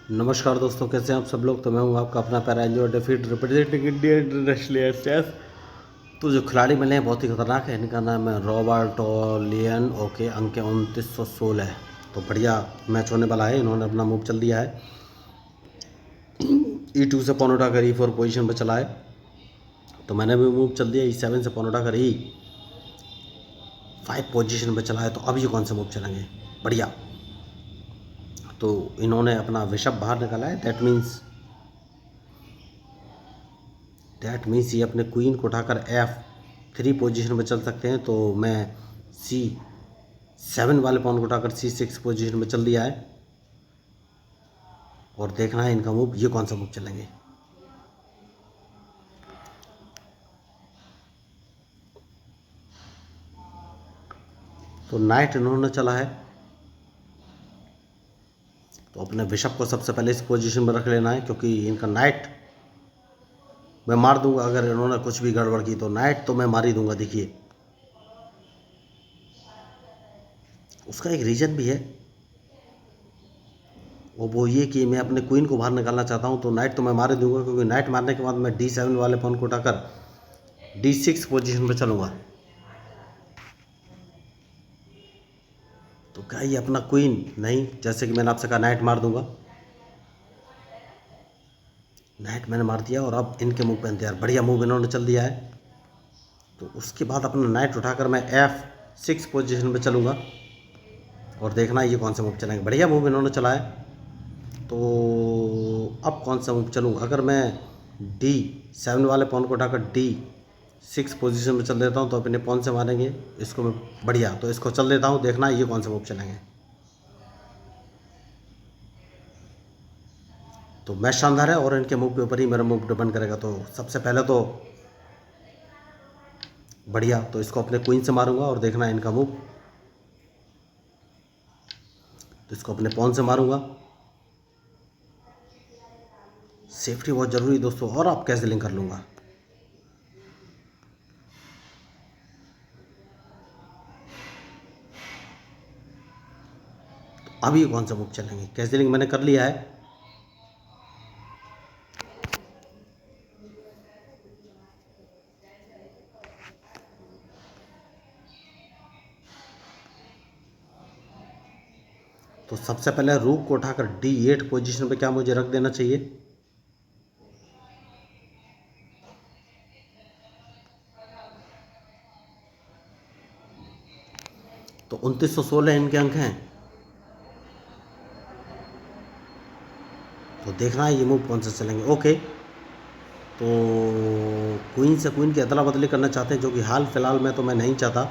नमस्कार दोस्तों, कैसे हैं आप सब लोग। तो मैं हूं आपका अपना पैरा enjoy defeat representing India international chess. तो जो खिलाड़ी मिले हैं बहुत ही खतरनाक है। इनका नाम है रॉबर्टो लियन। ओके, अंक 2916। तो बढ़िया मैच होने वाला है। इन्होंने अपना मूव चल दिया है। E2 से पॉन उठाकर E4 पोजीशन पर चला है। तो मैंने भी मूव चल दिया। E7 से पॉन उठाकर E5 पोजीशन पर चला है। तो अब ये कौन से मूव चलेंगे। बढ़िया। तो इन्होंने अपना विशप बाहर निकाला है। दैट मीन्स ये अपने क्वीन को उठाकर F3 पोजीशन में चल सकते हैं। तो मैं C7 वाले पॉन को उठाकर C6 पोजीशन में चल दिया है। और देखना है इनका मूव, ये कौन सा मूव चलेंगे। तो नाइट इन्होंने चला है। तो अपने बिशप को सबसे पहले इस पोजीशन में रख लेना है, क्योंकि इनका नाइट मैं मार दूंगा। अगर इन्होंने कुछ भी गड़बड़ की तो नाइट तो मैं मार ही दूंगा। देखिए, उसका एक रीज़न भी है, और वो ये कि मैं अपने क्वीन को बाहर निकालना चाहता हूँ। तो नाइट तो मैं मार ही दूंगा, क्योंकि नाइट मारने के बाद मैं D7 वाले पॉन को उठाकर D6 पोजीशन पर चलूँगा। तो क्या ये अपना क्वीन नहीं, जैसे कि मैंने आपसे कहा नाइट मार दूंगा। नाइट मैंने मार दिया और अब इनके मूव पे इंतजार। बढ़िया मूव इन्होंने चल दिया है। तो उसके बाद अपना नाइट उठाकर मैं F6 पोजीशन पे चलूँगा, और देखना है ये कौन सा मूव चलेंगे। बढ़िया मूव इन्होंने चला है। तो अब कौन सा मूव चलूँ। अगर मैं D7 वाले पॉन को उठाकर D6 पोजीशन में चल देता हूँ तो अपने पॉन से मारेंगे इसको मैं। बढ़िया, तो इसको चल देता हूँ। देखना है ये कौन सा मूव चलेंगे। तो मैच शानदार है, और इनके मूव के ऊपर ही मेरा मूव डिपेंड करेगा। तो सबसे पहले तो बढ़िया, तो इसको अपने क्वीन से मारूंगा, और देखना है इनका मूव। तो इसको अपने पॉन से मारूंगा। सेफ्टी बहुत ज़रूरी है दोस्तों, और आप कैंसिलिंग कर लूँगा। तो अब ये कौन सा मूव चलेंगे। कैंसिलिंग मैंने कर लिया है। तो सबसे पहले रूक को उठाकर D8 पोजीशन पे क्या मुझे रख देना चाहिए। तो 2916 इनके अंक हैं। तो देखना है ये मूव कौन से चलेंगे। ओके, तो क्वीन से क्वीन की अदला बदली करना चाहते हैं, जो कि हाल फिलहाल में तो मैं नहीं चाहता,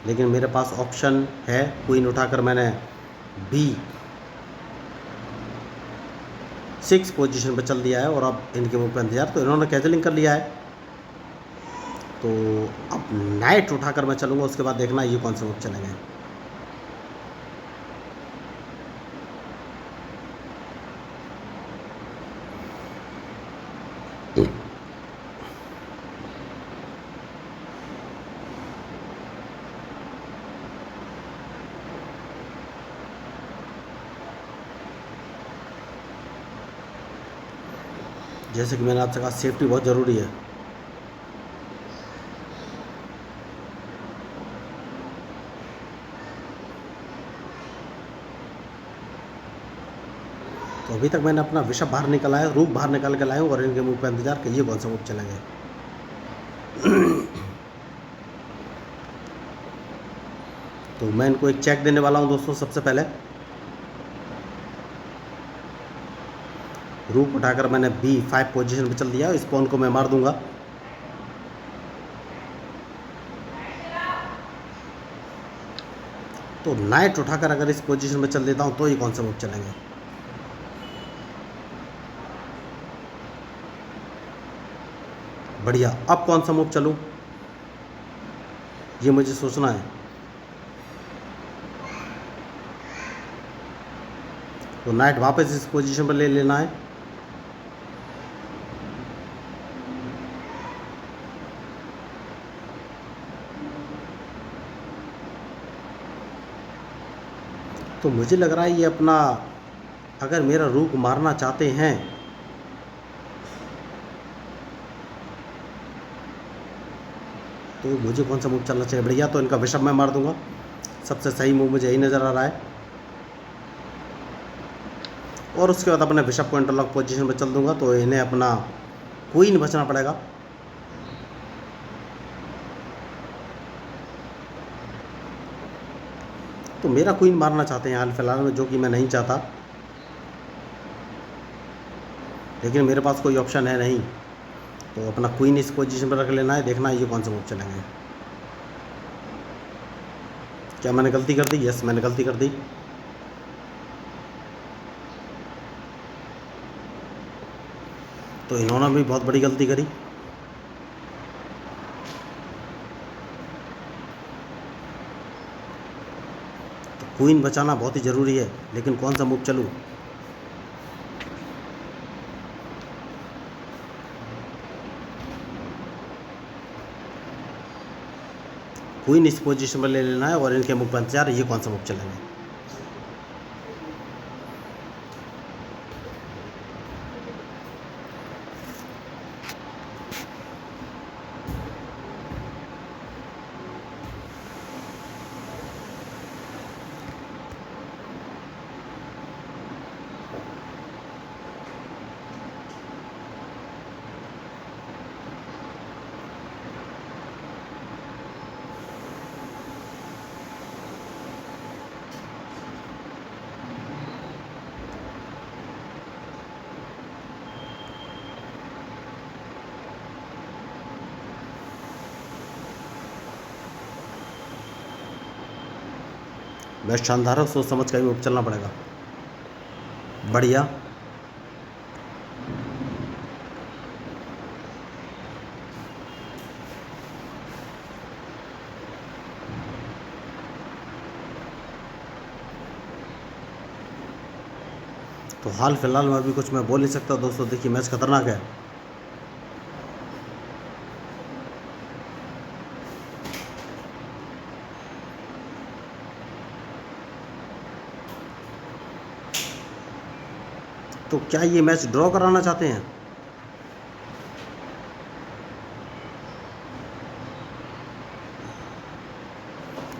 लेकिन मेरे पास ऑप्शन है। क्वीन उठाकर मैंने B6 पोजीशन पर चल दिया है, और अब इनके मूव पर इंतजार। तो इन्होंने कैंसिलिंग कर लिया है। तो अब नाइट उठाकर मैं चलूँगा। उसके बाद देखना ये कौन से मूव चलेंगे। जैसे कि मैंने आपसे कहा, सेफ्टी बहुत ज़रूरी है। तो अभी तक मैंने अपना विशप बाहर निकला है, रूक बाहर निकाल के लाया हूँ, और इनके मुंह पे इंतजार कि ये कौन सा मूव चलेंगे। तो मैं इनको एक चेक देने वाला हूँ दोस्तों। सबसे पहले रूक उठाकर मैंने B5 पोजीशन पे चल दिया। इस पॉन को मैं मार दूंगा। तो नाइट उठाकर अगर इस पोजीशन में चल देता हूँ तो ये कौन सा मूव चलेंगे। बढ़िया, अब कौन सा मूव चलूँ ये मुझे सोचना है। तो नाइट वापस इस पोजीशन पर ले लेना है। तो मुझे लग रहा है ये अपना अगर मेरा रूक मारना चाहते हैं तो मुझे कौन सा मूव चलना चाहिए? बढ़िया, तो इनका बिशप मैं मार दूंगा। सबसे सही मूव मुझे यही नज़र आ रहा है। और उसके बाद अपने बिशप को इंटरलॉक पोजीशन में चल दूंगा, तो इन्हें अपना क्वीन बचना पड़ेगा। तो मेरा क्वीन मारना चाहते हैं हाल फिलहाल में, जो कि मैं नहीं चाहता, लेकिन मेरे पास कोई ऑप्शन है नहीं। तो अपना क्वीन इस पोजीशन पर रख लेना है। देखना है ये कौन सा मूव चलेंगे। क्या मैंने गलती कर दी? यस, मैंने गलती कर दी। तो इन्होंने भी बहुत बड़ी गलती करी। तो क्वीन बचाना बहुत ही ज़रूरी है, लेकिन कौन सा मूव चलूँ? क्वीन इस पोजीशन पर ले लेना है और इनके मूव पर इंतजार। ये कौन सा मूव चलेंगे? बेस्ट शानदार है, सोच समझ कर ही मूव चलना पड़ेगा। बढ़िया। तो हाल फिलहाल में अभी कुछ मैं बोल नहीं सकता दोस्तों। देखिए मैच खतरनाक है। तो क्या ये मैच ड्रॉ कराना चाहते हैं?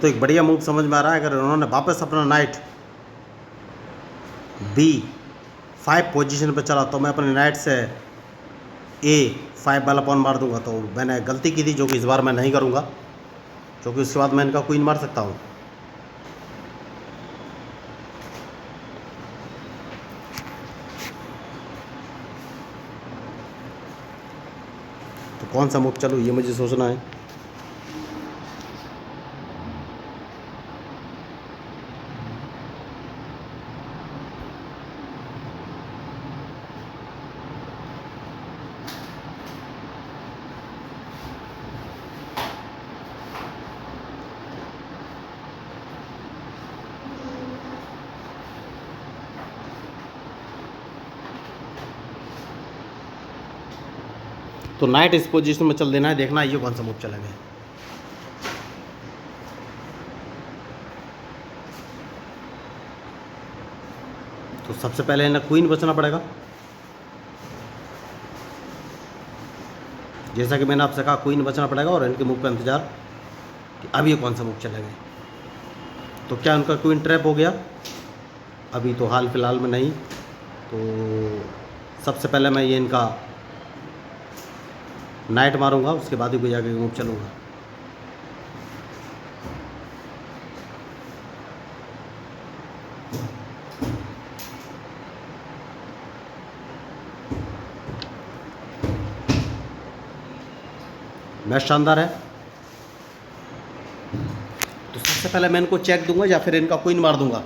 तो एक बढ़िया मूव समझ में आ रहा है। अगर उन्होंने वापस अपना नाइट B5 पोजीशन पर चला तो मैं अपने नाइट से A5 वाला पॉन मार दूंगा। तो मैंने गलती की थी, जो कि इस बार मैं नहीं करूंगा, क्योंकि उसके बाद मैं इनका क्वीन मार सकता हूं। तो कौन सा मूव चलूँ ये मुझे सोचना है। तो नाइट इस पोजीशन में चल देना है। देखना है ये कौन सा मूव चलेंगे। तो सबसे पहले इन्हें क्वीन बचना पड़ेगा। जैसा कि मैंने आपसे कहा, क्वीन बचना पड़ेगा और इनके मूव का इंतजार कि अब ये कौन सा मूव चलेंगे। तो क्या उनका क्वीन ट्रैप हो गया? अभी तो हाल फिलहाल में नहीं। तो सबसे पहले मैं ये इनका नाइट मारूंगा, उसके बाद ही कोई आगे मूव चलूँगा। मैच शानदार है। तो सबसे पहले मैं इनको चेक दूंगा या फिर इनका क्वीन मार दूंगा।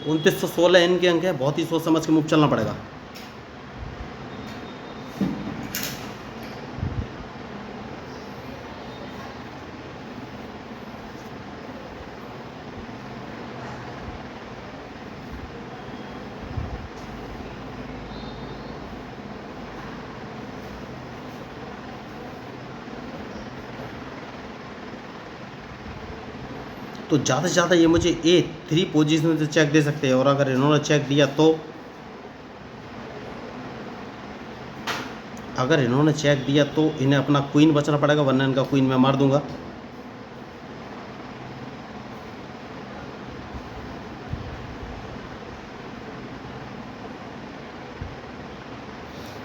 2916 इनके अंक है। बहुत ही सोच समझ के मूव चलना पड़ेगा। तो ज़्यादा से ज़्यादा ये मुझे A3 पोजीशन से चेक दे सकते हैं, और अगर इन्होंने चेक दिया तो अगर इन्होंने चेक दिया तो इन्हें अपना क्वीन बचना पड़ेगा, वरना इनका क्वीन मैं मार दूंगा।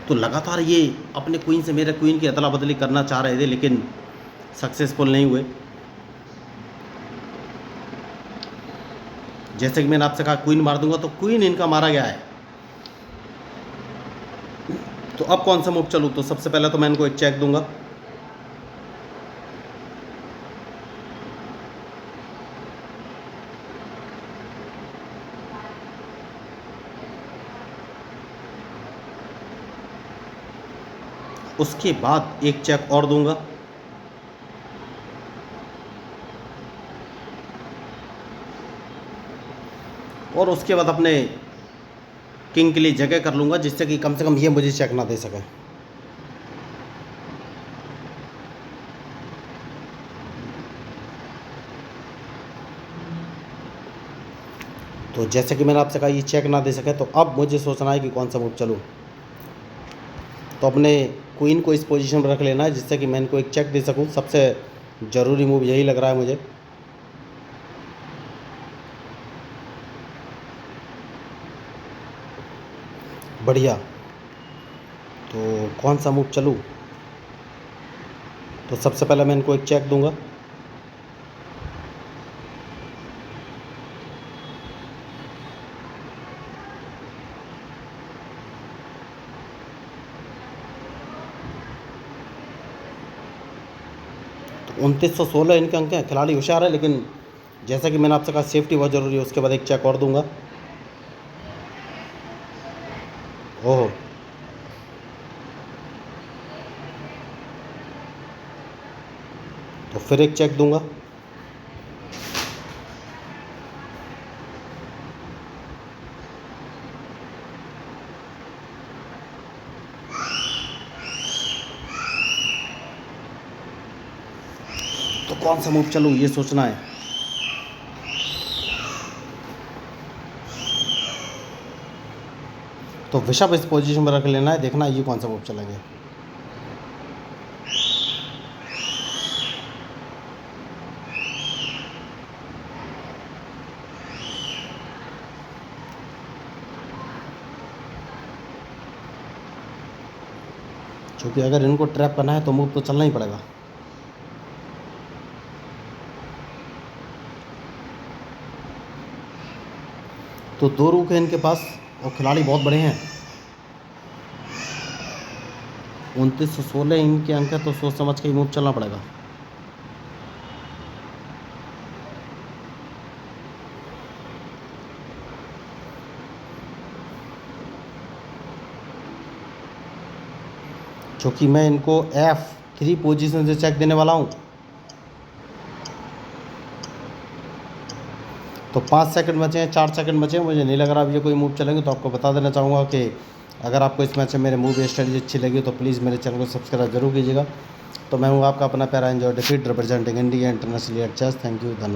तो लगातार ये अपने क्वीन से मेरे क्वीन की अदला बदली करना चाह रहे थे, लेकिन सक्सेसफुल नहीं हुए। जैसे कि मैंने आपसे कहा क्वीन मार दूंगा, तो क्वीन इनका मारा गया है। तो अब कौन सा मूव चलूँ? तो सबसे पहले तो मैं इनको एक चेक दूंगा। उसके बाद एक चेक और दूंगा। और उसके बाद अपने किंग के लिए जगह कर लूँगा, जिससे कि कम से कम ये मुझे चेक ना दे सके। तो जैसे कि मैंने आपसे कहा ये चेक ना दे सके, तो अब मुझे सोचना है कि कौन सा मूव चलूँ। तो अपने क्वीन को इस पोजीशन पर रख लेना है, जिससे कि मैं इनको एक चेक दे सकूँ। सबसे ज़रूरी मूव यही लग रहा है मुझे। बढ़िया। तो कौन सा मूव चलूँ? तो सबसे पहले मैं इनको एक चेक दूंगा। तो 2916 इनके अंक हैं। खिलाड़ी होशियार है, लेकिन जैसा कि मैंने आपसे कहा सेफ्टी बहुत ज़रूरी है। उसके बाद एक चेक और दूंगा। ओह, तो फिर एक चेक दूंगा। तो कौन सा मूव चलूँ ये सोचना है। तो बिशप इस पोजीशन में रख लेना है, देखना ये कौन सा मूव चलेंगे। क्योंकि अगर इनको ट्रैप करना है तो मूव तो चलना ही पड़ेगा। तो 2 रूक है इनके पास और खिलाड़ी बहुत बड़े हैं। 2916 इनके अंक है, तो सोच समझ के ही मूव चलना पड़ेगा। क्योंकि मैं इनको F3 पोजीशन से चेक देने वाला हूँ। तो 5 सेकंड बचे हैं, 4 सेकंड बचे हैं। मुझे नहीं लग रहा अब ये कोई मूव चलेंगे। तो आपको बता देना चाहूँगा कि अगर आपको इस मैच में मेरे मूव या स्ट्रेटजी अच्छी लगी तो प्लीज़ मेरे चैनल को सब्सक्राइब जरूर कीजिएगा। तो मैं हूँ आपका अपना प्यारा enjoy defeat representing India international chess. Thank you, धन्यवाद।